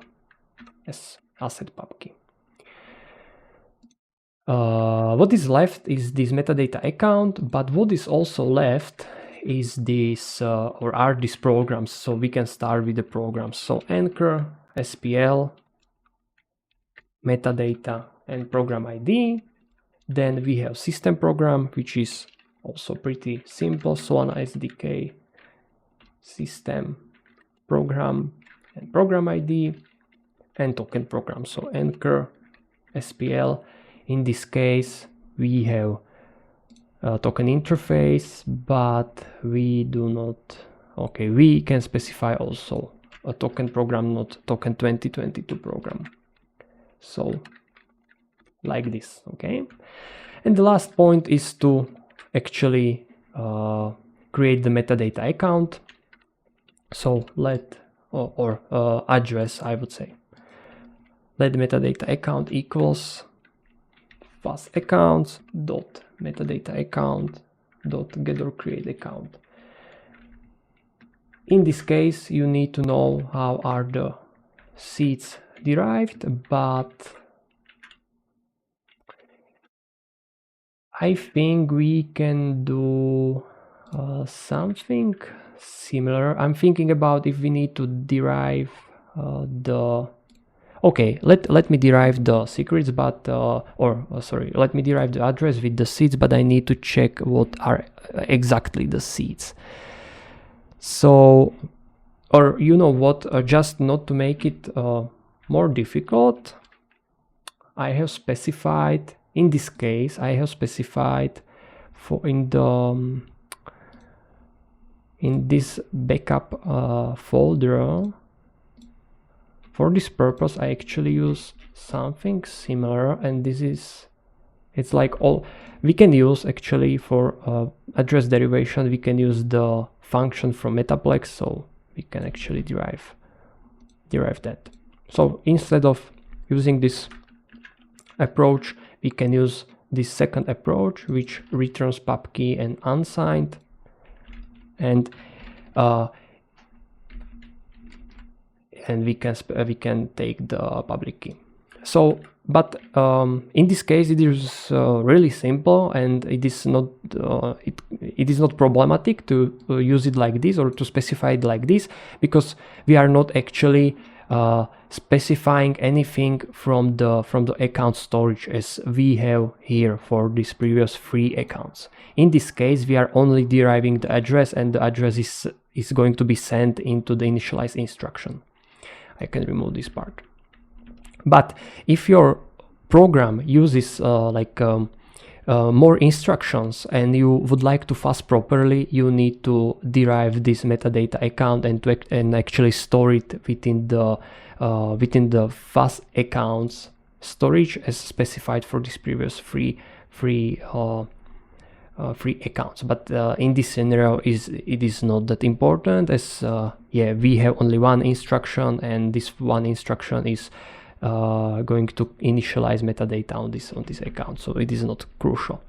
[SPEAKER 1] as asset pubkey. What is left is this metadata account, but what is also left is this are these programs. So we can start with the programs. So anchor, SPL, metadata, and program ID. Then we have system program, which is also pretty simple. Solana SDK, system program, and program ID, and token program. So anchor, SPL. In this case, we have a token interface, but we do not. Okay, we can specify also a token program, not token 2022 program. So like this, okay. And the last point is to actually create the metadata account. So address, I would say. Let metadata account equals fuzz accounts dot metadata account dot get or create account. In this case, you need to know how are the seeds derived, but I think we can do something similar. I'm thinking about if we need to derive okay, let me derive the secrets, but let me derive the address with the seeds, but I need to check what are exactly the seeds. So, or you know what, just not to make it more difficult, I have specified, in this case, I have specified for in this backup folder. For this purpose, I actually use something similar, and this is, it's like all we can use actually for address derivation. We can use the function from Metaplex, so we can actually derive that. So instead of using this approach, we can use this second approach, which returns pubkey and unsigned. And and we can take the public key. So, but in this case it is really simple, and it is not it is not problematic to use it like this or to specify it like this, because we are not actually specifying anything from the account storage as we have here for these previous 3 accounts. In this case, we are only deriving the address, and the address is going to be sent into the initialize instruction. I can remove this part. But if your program uses more instructions and you would like to fuzz properly, you need to derive this metadata account and actually store it within the fuzz accounts storage as specified for these previous three accounts. But in this scenario, it is not that important, as yeah, we have only one instruction, and this one instruction is going to initialize metadata on this account, so it is not crucial.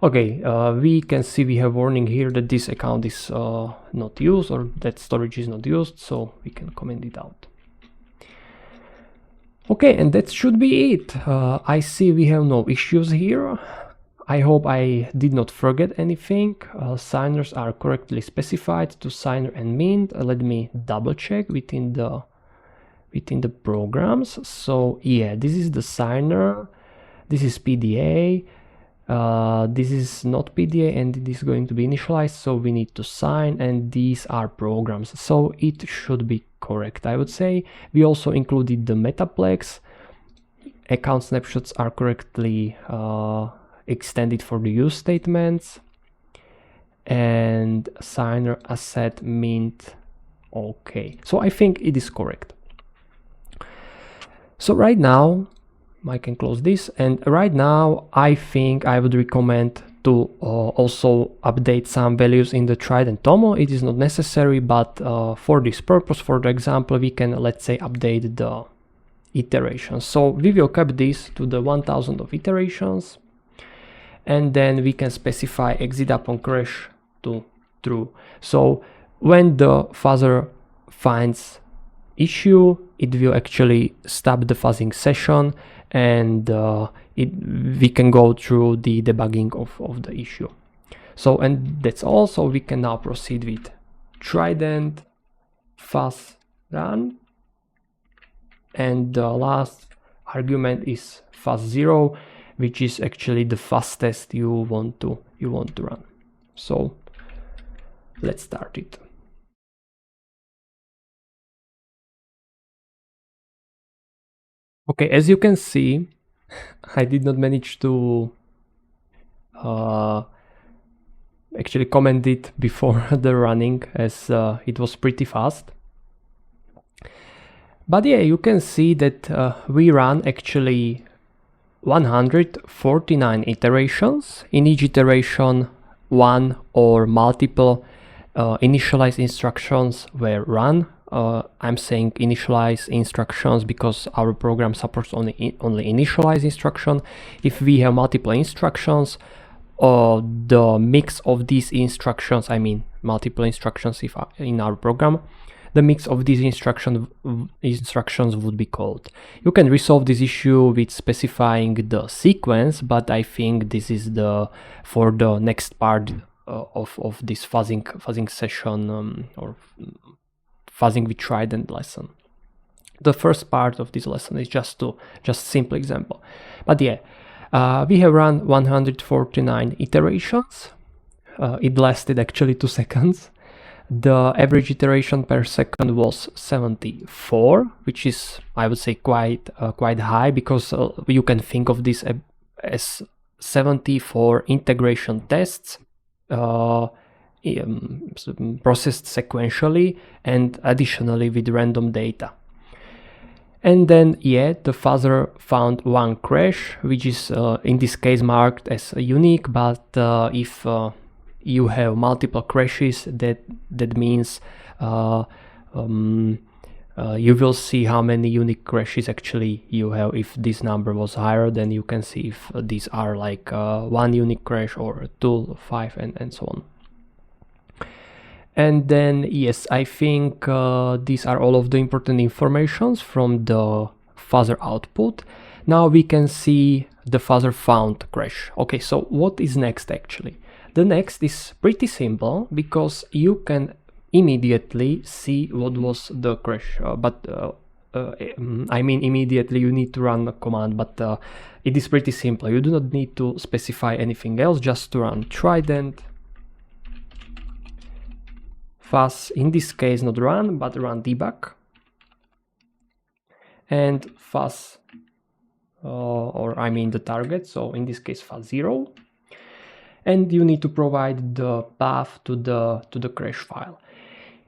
[SPEAKER 1] Okay, we can see we have warning here that this account is not used, or that storage is not used, so we can comment it out. Okay, and that should be it. I see we have no issues here. I hope I did not forget anything. Signers are correctly specified to signer and mint. Let me double check within the programs. So yeah, this is the signer, this is PDA, this is not PDA, and it is going to be initialized, so we need to sign, and these are programs, so it should be correct, I would say. We also included the metaplex. Account snapshots are correctly extended for the use statements, and signer asset mint. Okay, so I think it is correct. So right now, I can close this, and right now I think I would recommend to also update some values in the Trident Tomo. It is not necessary, but for this purpose, for the example, we can, let's say, update the iterations. So we will cap this to the 1000 of iterations, and then we can specify exit upon crash to true. So when the fuzzer finds issue, it will actually stop the fuzzing session, and we can go through the debugging of the issue. So, and that's all. So we can now proceed with Trident fuzz run, and the last argument is fuzz 0, which is actually the fuzz test you want to run. So let's start it. Okay, as you can see, I did not manage to actually comment it before the running, as it was pretty fast. But yeah, you can see that we run actually 149 iterations. In each iteration, one or multiple initialize instructions were run. I'm saying initialize instructions because our program supports only initialize instruction. If we have multiple instructions, the mix of these instructions, I mean multiple instructions in our program, the mix of these instructions would be called. You can resolve this issue with specifying the sequence, but I think this is for the next part of this fuzzing session or fuzzing with Trident lesson. The first part of this lesson is just simple example. But yeah, we have run 149 iterations. It lasted actually 2 seconds. The average iteration per second was 74, which is, I would say, quite high, because you can think of this as 74 integration tests processed sequentially and additionally with random data. And then, yeah, the fuzzer found one crash, which is in this case marked as unique, but if you have multiple crashes, that means you will see how many unique crashes actually you have. If this number was higher, then you can see if these are like one unique crash or 2, 5, and so on. And then yes, I think these are all of the important informations from the fuzzer output. Now we can see the fuzzer found crash. Okay, so what is next actually? The next is pretty simple because you can immediately see what was the crash, I mean immediately you need to run a command, but it is pretty simple. You do not need to specify anything else, just to run Trident Fuzz, in this case not run, but run debug, and Fuzz, or I mean the target, so in this case Fuzz 0, and you need to provide the path to the crash file.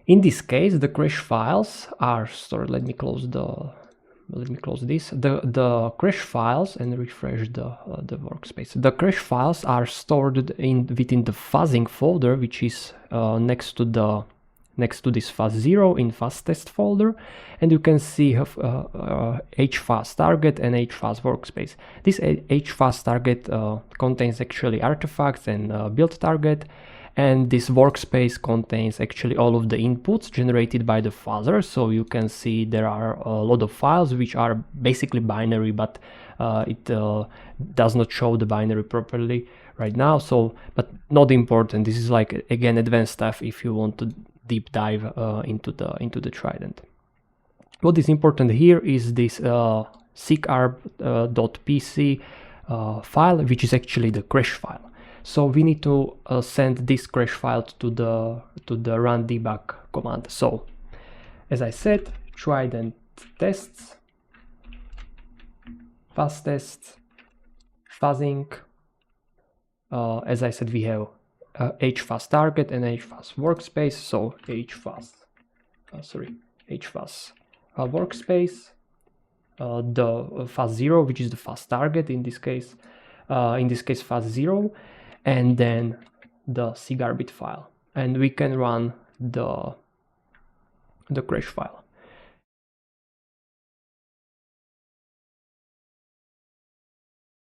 [SPEAKER 1] In this case, the crash files are stored. Let me close this. The crash files, and refresh the workspace. The crash files are stored within the fuzzing folder, which is next to this fuzz 0 in fuzz test folder, and you can see hfuzz target and hfuzz workspace. This hfuzz target contains actually artifacts and build target, and this workspace contains actually all of the inputs generated by the fuzzer. So you can see there are a lot of files which are basically binary, but it does not show the binary properly right now. So, but not important. This is like, again, advanced stuff if you want to deep dive into the Trident. What is important here is this secarb.pc file, which is actually the crash file. So we need to send this crash file to the run debug command. So as I said, Trident tests, fuzz tests, fuzzing. As I said, we have hfuzz target and hfuzz workspace. So hfuzz workspace, the fuzz 0, which is the fuzz target in this case fuzz 0, and then the cgarbit file, and we can run the crash file.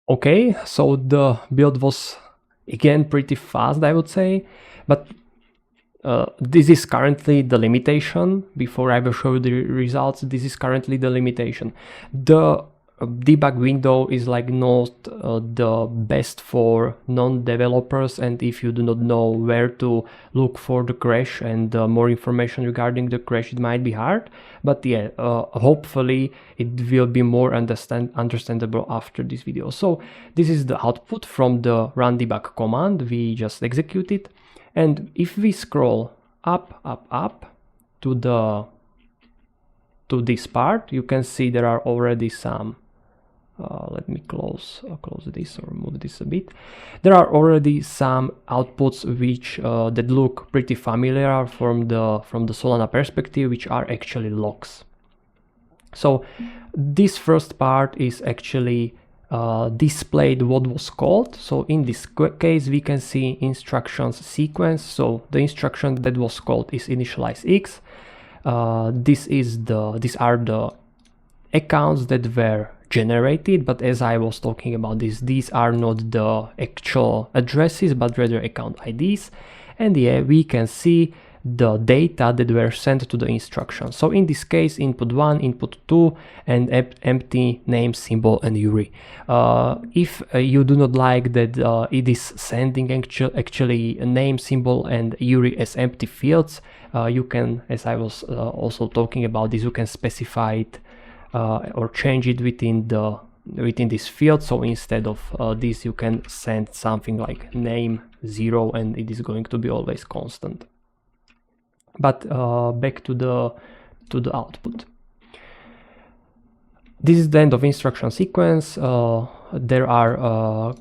[SPEAKER 1] Okay, so the build was again pretty fast, I would say, but this is currently the limitation. Before I will show you the results, this is currently the limitation. The debug window is like not the best for non-developers, and if you do not know where to look for the crash and more information regarding the crash, it might be hard. But yeah, hopefully it will be more understandable after this video. So this is the output from the run debug command we just executed, and if we scroll up to this part, you can see there are already some let me close this or move this a bit. There are already some outputs which that look pretty familiar from the Solana perspective, which are actually logs. So this first part is actually displayed what was called. So in this case we can see instructions sequence. So the instruction that was called is initialize x. These are the accounts that were generated, but as I was talking about these are not the actual addresses, but rather account IDs. And yeah, we can see the data that were sent to the instruction. So in this case, input 1, input 2, and empty name, symbol, and URI. If you do not like that it is sending actually a name, symbol, and URI as empty fields, you can, as I was also talking about this, you can specify it or change it within this field. So instead of this, you can send something like name 0, and it is going to be always constant. But back to the output. This is the end of instruction sequence. There are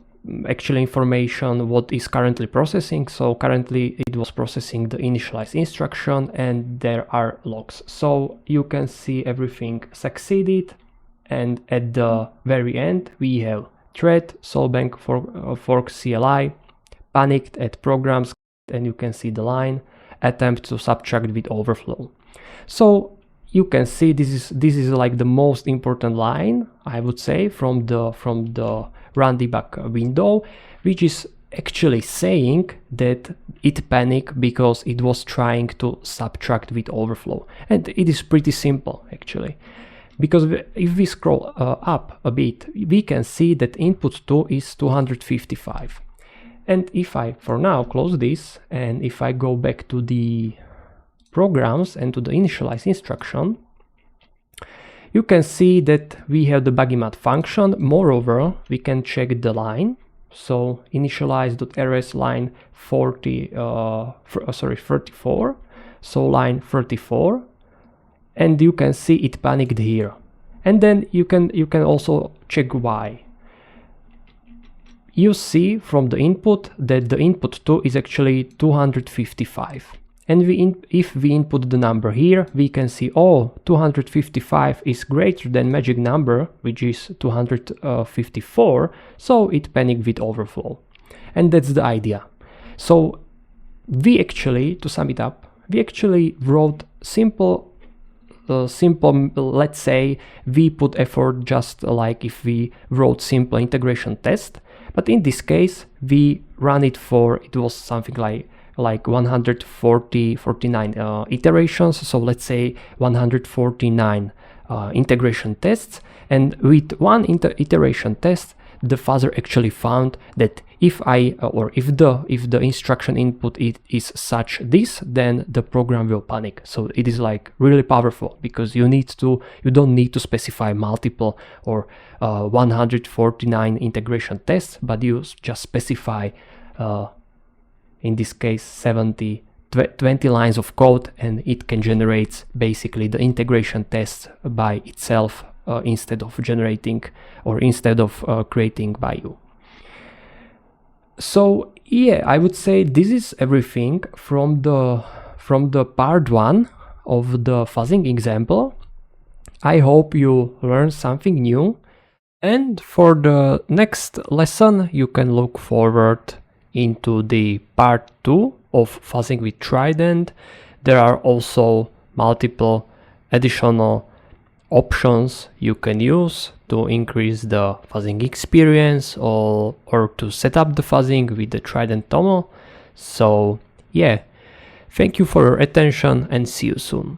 [SPEAKER 1] actually information what is currently processing. So currently it was processing the initialize instruction, and there are logs. So you can see everything succeeded, and at the very end we have thread, Solbank fork CLI, panicked at programs, and you can see the line attempt to subtract with overflow. So you can see this is like the most important line, I would say, from the run debug window, which is actually saying that it panicked because it was trying to subtract with overflow. And it is pretty simple actually, because if we scroll up a bit, we can see that input 2 is 255. And if I for now close this, and if I go back to the programs and to the initialize instruction, you can see that we have the buggy math function. Moreover, we can check the line. So initialize.rs line 34, so line 34, and you can see it panicked here. And then you can also check why. You see from the input that the input 2 is actually 255. And if we input the number here, we can see, oh, 255 is greater than magic number, which is 254, so it panicked with overflow. And that's the idea. So we actually, to sum it up, we actually wrote simple, let's say we put effort just like if we wrote simple integration test. But in this case, we run it for, it was something like 49 iterations, so let's say 149 integration tests, and with one iteration test the fuzzer actually found that if the instruction input is such this, then the program will panic. So it is like really powerful, because you don't need to specify multiple or 149 integration tests, but you just specify in this case 20 lines of code, and it can generate basically the integration test by itself instead of creating by you. So yeah, I would say this is everything from the part 1 of the fuzzing example. I hope you learned something new, and for the next lesson you can look forward into the part 2 of fuzzing with Trident. There are also multiple additional options you can use to increase the fuzzing experience or to set up the fuzzing with the Trident Tomo. So yeah, thank you for your attention and see you soon.